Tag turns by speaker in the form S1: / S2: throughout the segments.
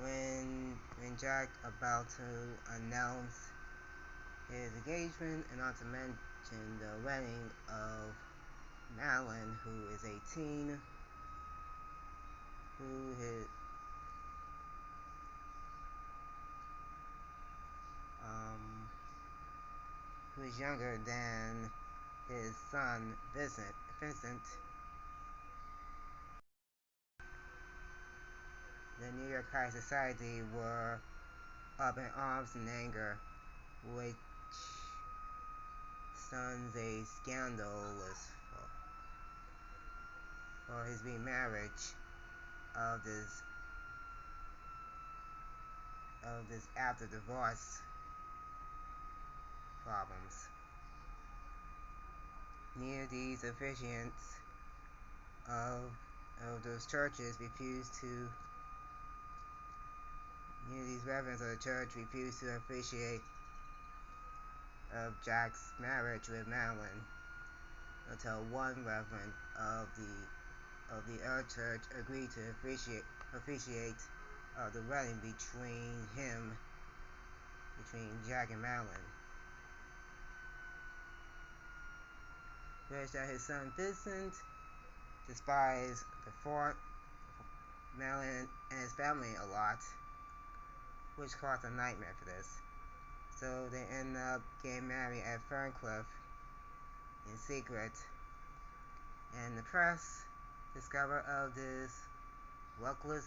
S1: when Jack about to announce his engagement, and not to mention the wedding of Madeline, who is 18, who is um, who is younger than his son Vincent. The New York High Society were up in arms in anger, which sons a scandalous for his remarriage of this after divorce problems. Near these officiants of those churches refused to near these reverends of the church refused to officiate of Jack's marriage with Madeline until one reverend of the other church agreed to officiate the wedding between Jack and Madeline, which that his son Vincent despised the fort, Madeline and his family a lot, which caused a nightmare for this. So they end up getting married at Ferncliff in secret, and the press discover of this reckless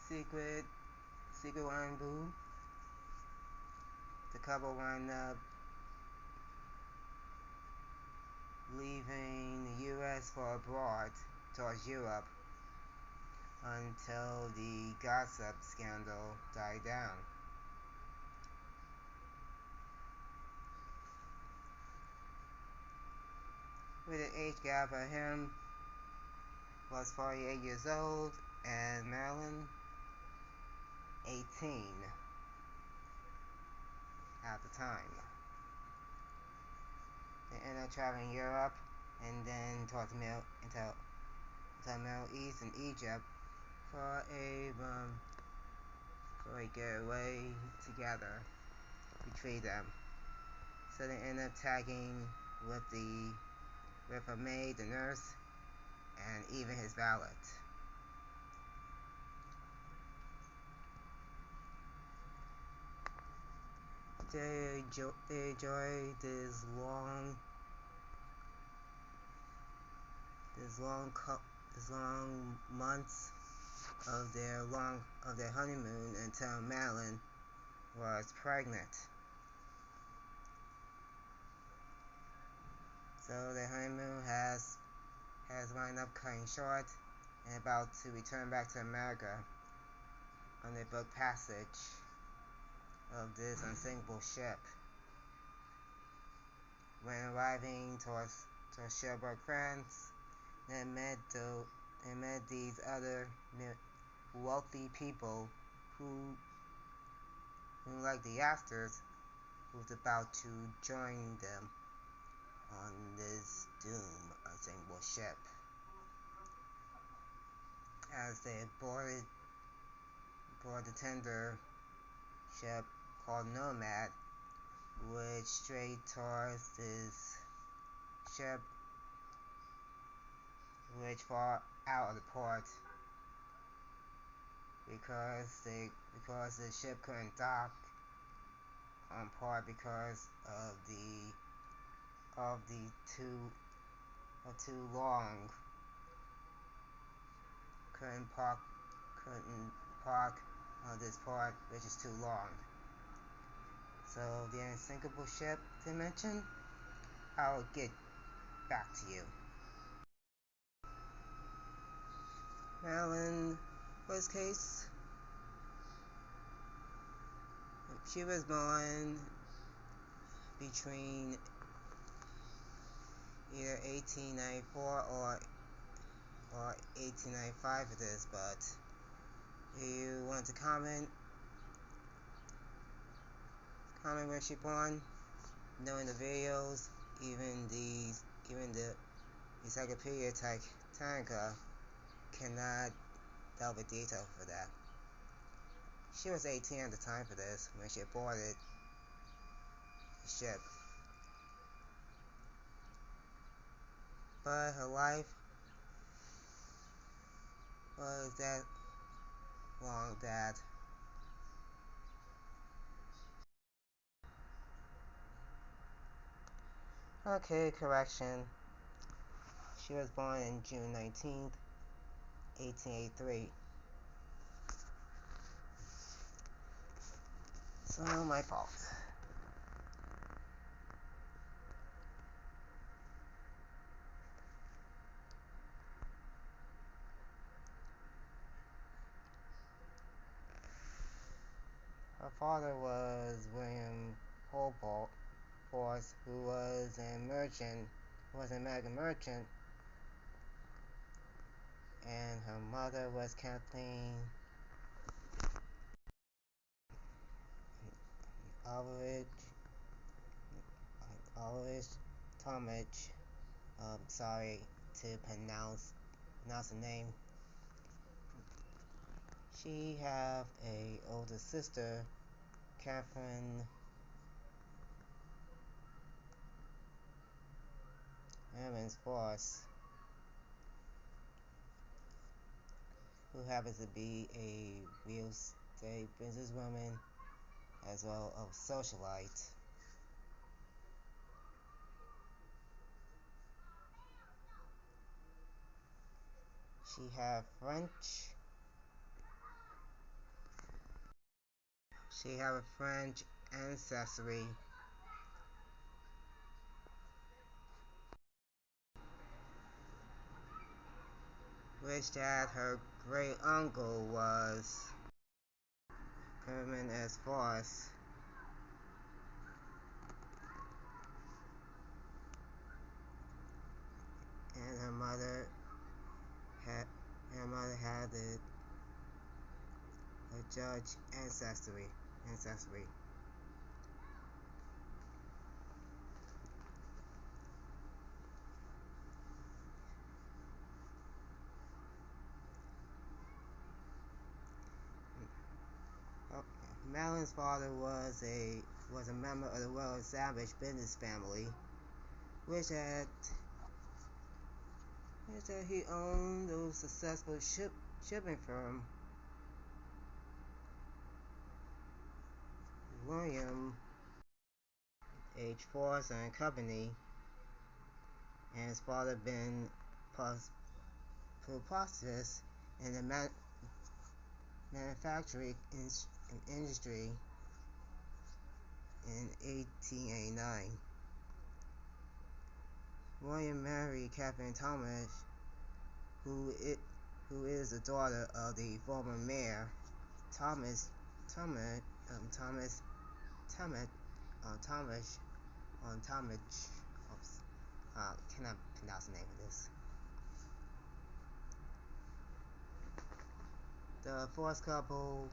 S1: secret rendezvous. The couple wind up leaving the U.S. for abroad towards Europe until the gossip scandal died down. With an age gap of him was 48 years old and Madeline 18 at the time. They ended up traveling Europe and then towards the Middle East and Egypt for a getaway together between them. So they end up tagging with a maid, the nurse, and even his valet. They enjoy these long months of their honeymoon until Madeline was pregnant. So their honeymoon has wound up cutting short and about to return back to America on their boat passage of this unsinkable ship. When arriving towards Cherbourg, France, they met these other wealthy people who like the Astors, who was about to join them on this unsinkable ship. As they boarded the tender ship called Nomad, which strayed towards this ship, which far out of the port because the ship couldn't dock on port because of too long. Couldn't park on this port, which is too long. So the unsinkable ship they mentioned, I'll get back to you. Madeline, first case, she was born between either 1894 or 1895 for this, but if you want to comment where she born, knowing the videos, even the Encyclopedia Britannica cannot delve in detail for that. She was 18 at the time for this when she boarded the ship, but her life was that long that okay, correction. She was born in June 19th, 1883. So my fault. Her father was William Hobart Force, who was a merchant, was an American merchant, and her mother was Kathleen Aldrich Talmadge. Sorry to pronounce the name. She have a older sister, Catherine Evans Force, who happens to be a real estate businesswoman as well as socialite. She have French. She have a French ancestry, which that her great uncle was Herman S. Force, and her mother had a judge ancestry. Madeline's father was a member of the well-established business family, which had he owned a successful shipping firm. William H. Force and Company, and his father been prosperous in the manufacturing industry in 1889. William married Catherine Talmadge, who is the daughter of the former mayor Thomas Talmadge. Cannot pronounce the name of this. The Force couples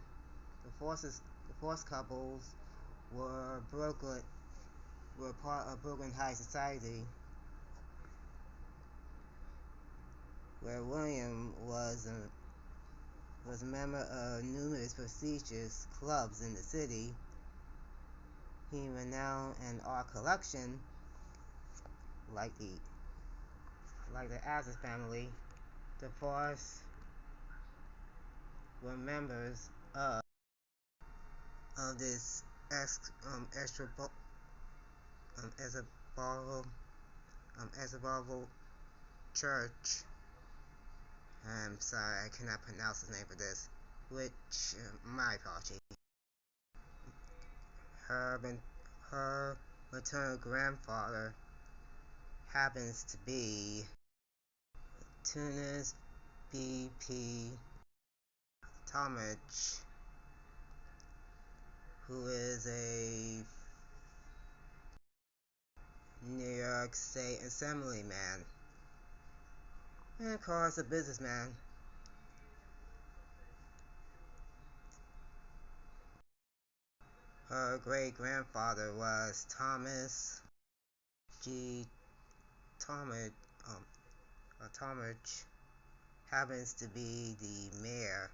S1: were part of Brooklyn high society, where William was a member of numerous prestigious clubs in the city. He renowned an art collection, like the Astor family. The Force were members of this Episcopal church. I'm sorry, I cannot pronounce the name for this. Which, my apology. Her maternal grandfather happens to be Tunis B.P. Talmadge, who is a New York State Assemblyman, and of course a businessman. Her great-grandfather was Thomas G. Talmadge, happens to be the mayor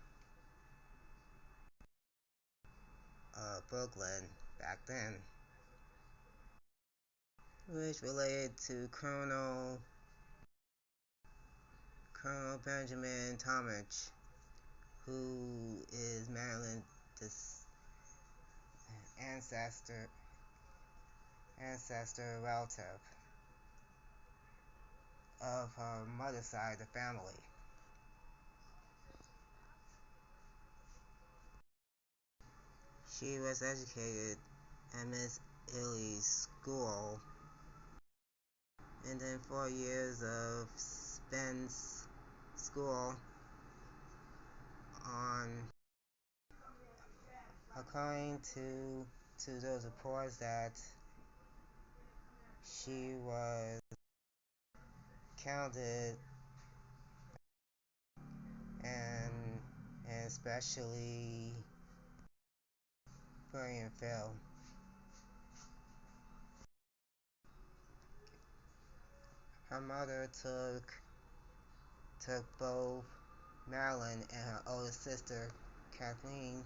S1: of Brooklyn back then, which related to Colonel Benjamin Talmadge, who is Madeline ancestor relative of her mother's side of the family. She was educated at Miss Ely's school, and then 4 years of Spence school on, according to those reports, that she was counted and especially Brian Phil. Her mother took both Madeline and her older sister Kathleen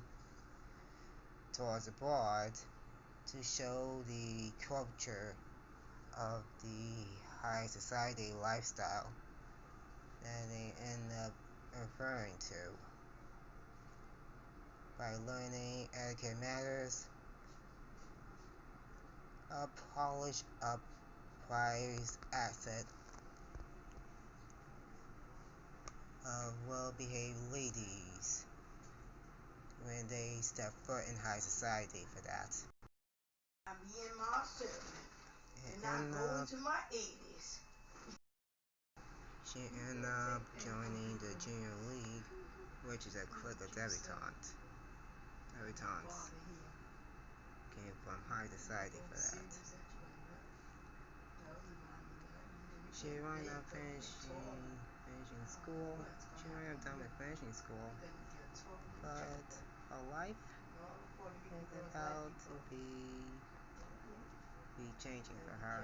S1: tours abroad to show the culture of the high society lifestyle that they end up referring to by learning etiquette matters, a polished up prized asset of well-behaved ladies when they step foot in high society for that.
S2: I'm being my servant, and I'm going to my 80s.
S1: She ended up joining the Junior League, which is a clique of debutantes. Debutantes came from high society for that. She wound up finishing school. She wound up done with finishing school, but her life is about to be changing for her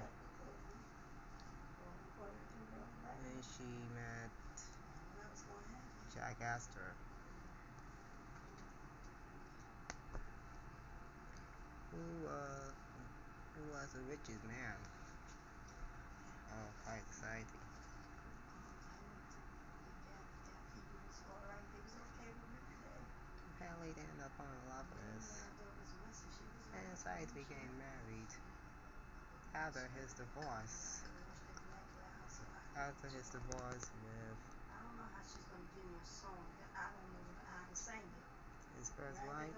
S1: when she met Jack Astor, who was the richest man of high society. Apparently they ended up falling in love with this, and decided to get married after his divorce. After his divorce with his first wife.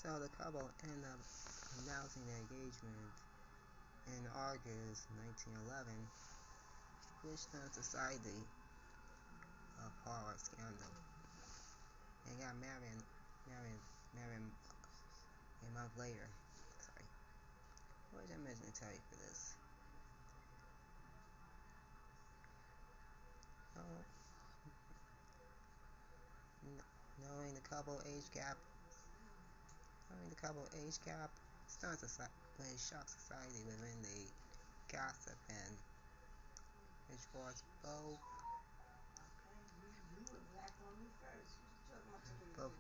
S1: So the couple ended up announcing their engagement in August 1911, which turned society a horror scandal. They got married a month later. Sorry. What was I mentioning to tell you for this? Knowing the couple age gap starts to shock society within the gossip, and which forced both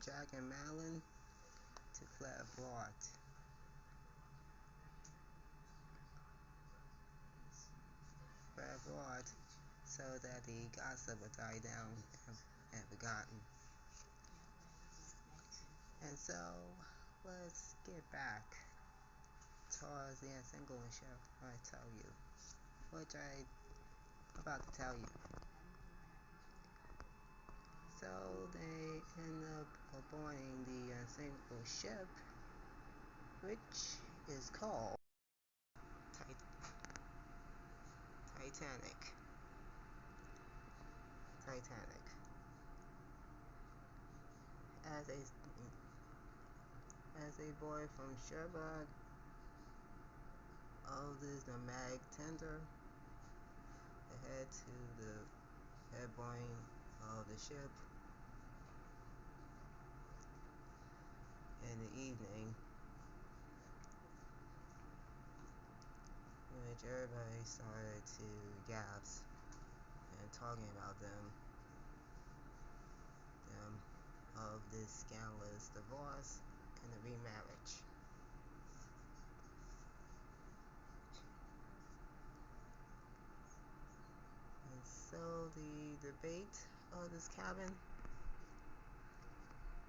S1: Jack and Madeline to flee abroad. So that the gossip would die down and forgotten. And so, let's get back towards the entanglement show. I tell you, which I'm about to tell you. So they end up boarding the single ship, which is called Titanic. As a boy from Cherbourg of this nomadic tender, they head to the head point of the ship in the evening, which everybody started to gasp and talking about them of this scandalous divorce and the remarriage. And so the debate of this cabin,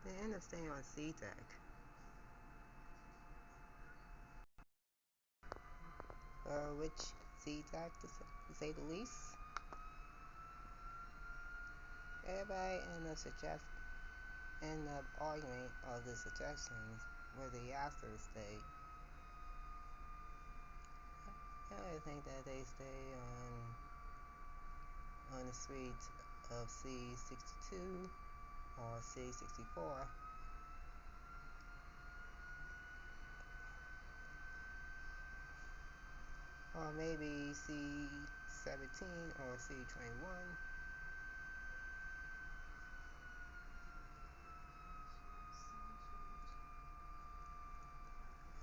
S1: they end up staying on sea deck. Which sea deck, to say the least. Everybody end up arguing of the suggestions where the Astor stay. I think that they stay on the suite of C62 or C64. Or maybe C17 or C21.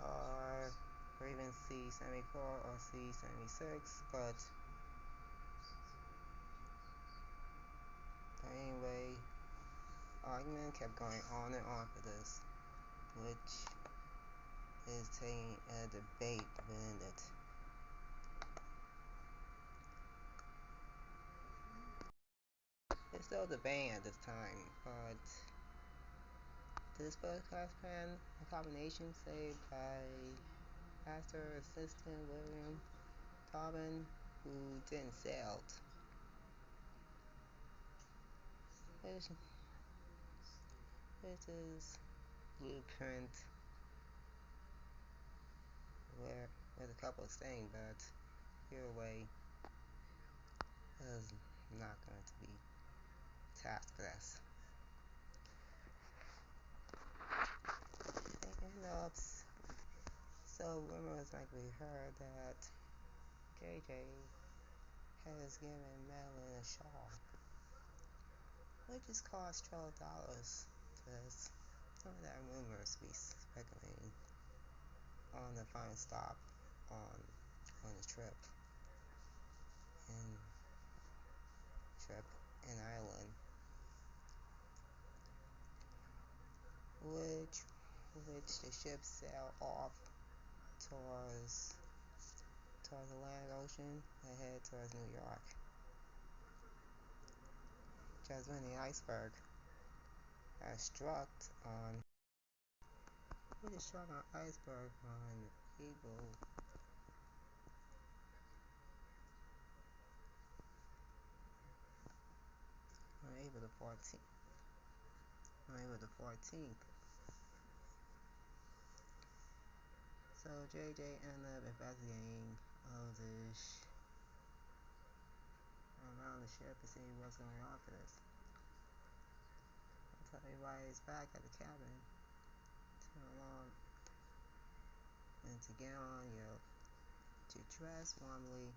S1: Or even C74 or C76, but anyway, argument kept going on and on for this, which is taking a debate within it. It's still debating at this time, but this podcast plan, a combination saved by Astor assistant William Tobin, who didn't sail, which is blueprint where the couple is staying, but either way is not going to be taskless. So rumors like we heard that JJ has given Madeline a shawl, which has cost $12 to this. Some of that rumors be speculating on the final stop on the trip in Ireland, which the ship sailed off towards the Atlantic Ocean and head towards New York. Just when the iceberg struck on iceberg on April 14th. So JJ ended up investigating around the ship to see what's going on for this. Until everybody is back at the cabin to get on to dress warmly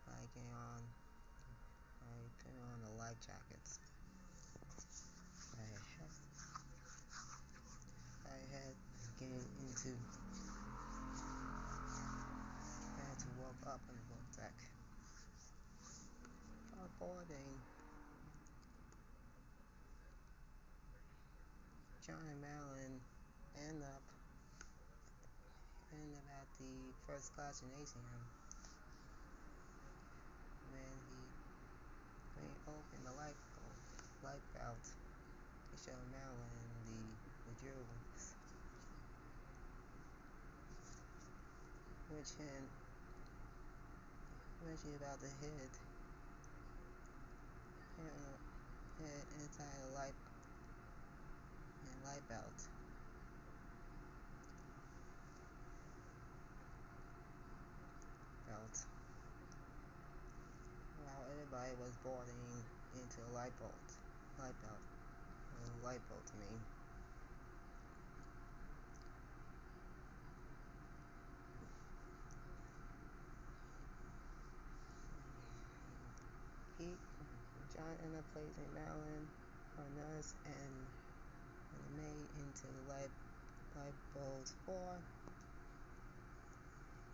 S1: by putting on the life jackets. I had to walk up on the boat deck. Boarding, John and Madeline end up at the first class gymnasium when he opened the life belt to show Madeline the jewels, which she about to hit inside the life belt. While everybody was boarding into a life boat. John ended up placing Madeline, her nurse, and the maid into lifeboat 4,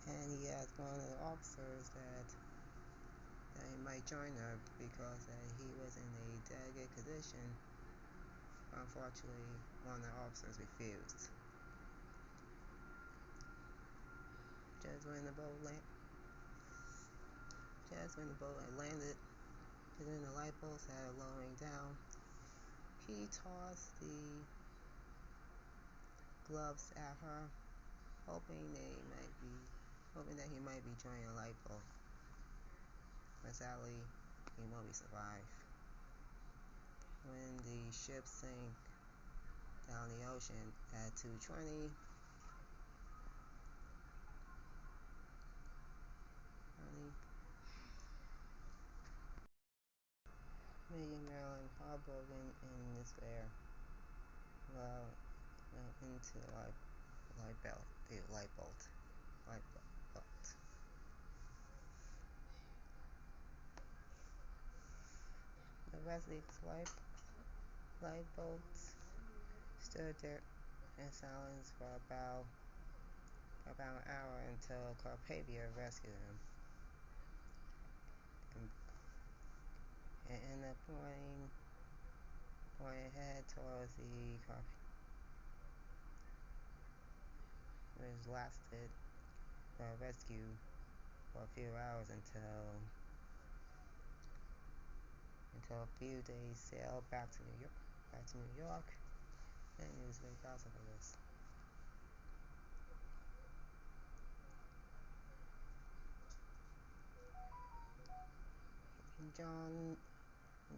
S1: and he asked one of the officers that he might join her because he was in a delicate condition. Unfortunately, one of the officers refused. Just when the boat had landed, and then the lifeboat started lowering down, he tossed the gloves at her, hoping that he might be joining a lifeboat. But sadly, he won't survive. When the ship sank down the ocean at 2:20, making Madeline heartbroken in despair, well, into the lifeboat. The rest of the lifeboats stood there in silence for about an hour until Carpathia rescued him, and ended up pointing ahead towards the which lasted for rescue for a few hours until a few days sailed back to New York, and he was very thousand for this.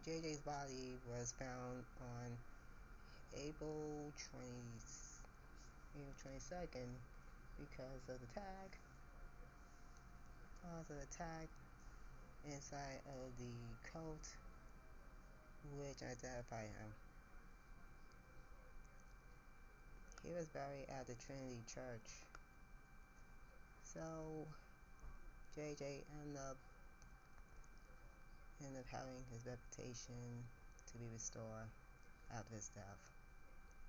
S1: JJ's body was found on April 22nd because of the tag inside of the coat, which identified him. He was buried at the Trinity Church. So JJ ended up having his reputation to be restored after his death,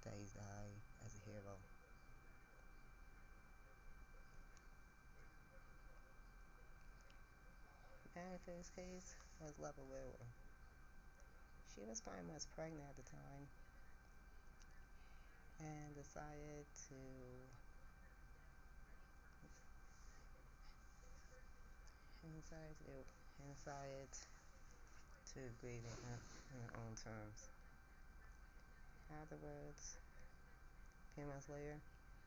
S1: that he died as a hero. And for his case was Level Widower. She was 5 months pregnant at the time and decided to grieve in her own terms. Afterwards, a few months later,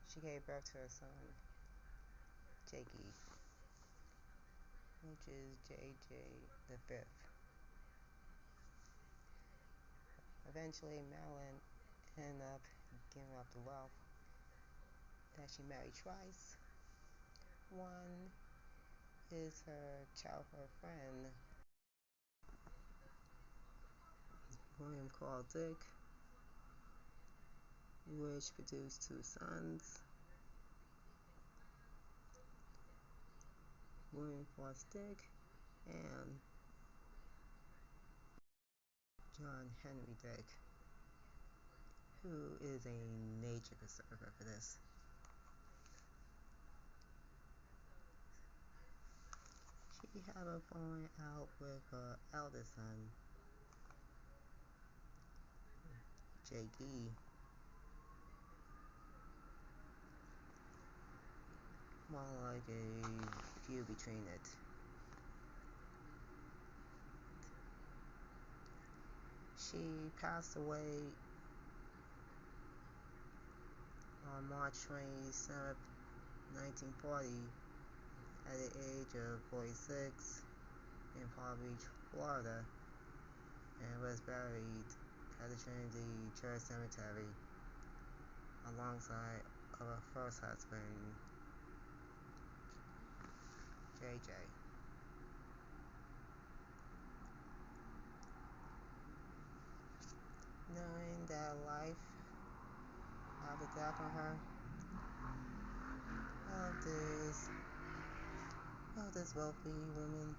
S1: she gave birth to her son, Jakey, which is JJ the 5th. Eventually, Madeline ended up giving up the wealth that she married twice. One is her childhood friend, William called Dick, which produced 2 sons. William Foss Dick and John Henry Dick, who is a nature preserver for this. She had a falling out with her eldest son, J.D. More like a feud between it. She passed away on March 27, 1940, at the age of 46 in Palm Beach, Florida, and was buried at the Trinity Church Cemetery alongside of her first husband, JJ. Knowing that life after death on her, this wealthy woman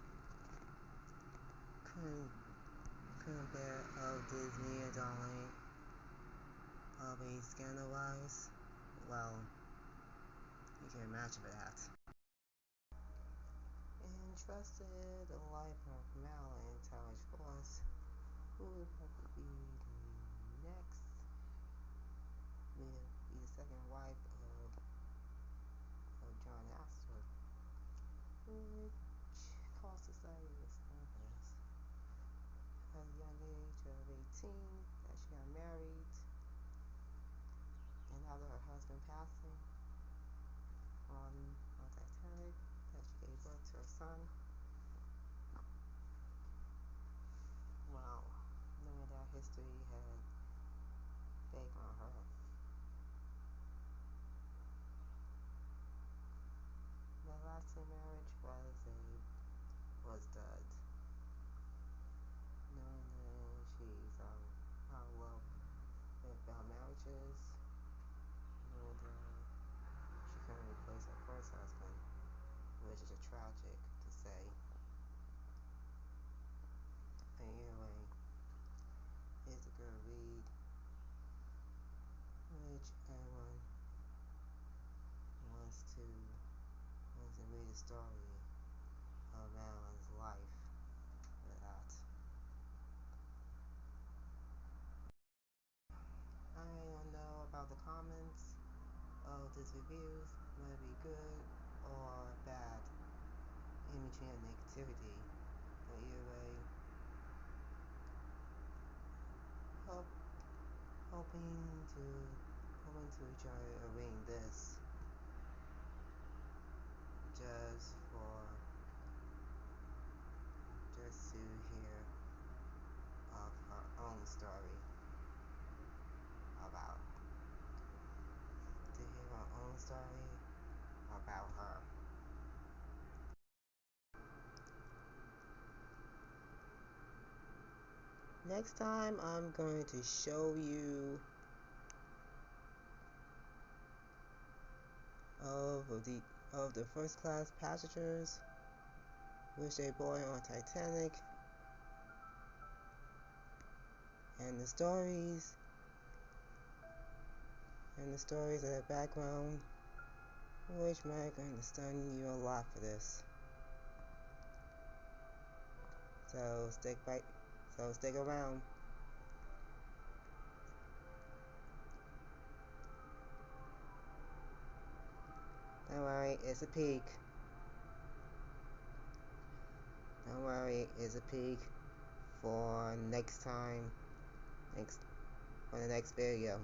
S1: couldn't bear of this mere darling of a scandalous. Well, you can imagine that. interested the life of Madeline Towers Force, who would probably be the next, be the second wife of John Astor, which caused society to respond for this. At a young age of 18, that she got married, and after her husband passing on Titanic, that she gave birth to her son. Wow, knowing that history had baked on her. The lasting marriage was dud. Knowing that she's out of love with marriages, knowing that she couldn't replace her first husband, which is tragic to say. Anyway, it's a good read, which everyone wants to read the story of Madeline's life with that. I don't know about the comments of this reviews, whether it be good or bad, in between of negativity. But either way, hoping to try to read this just to hear of her own story about her. Next time I'm going to show you of the first class passengers which they boarded on Titanic, and the stories of the background, which might going to stun you a lot for this. So stick around. Don't worry, it's a peek. Don't worry, it's a peek for next time, for the next video.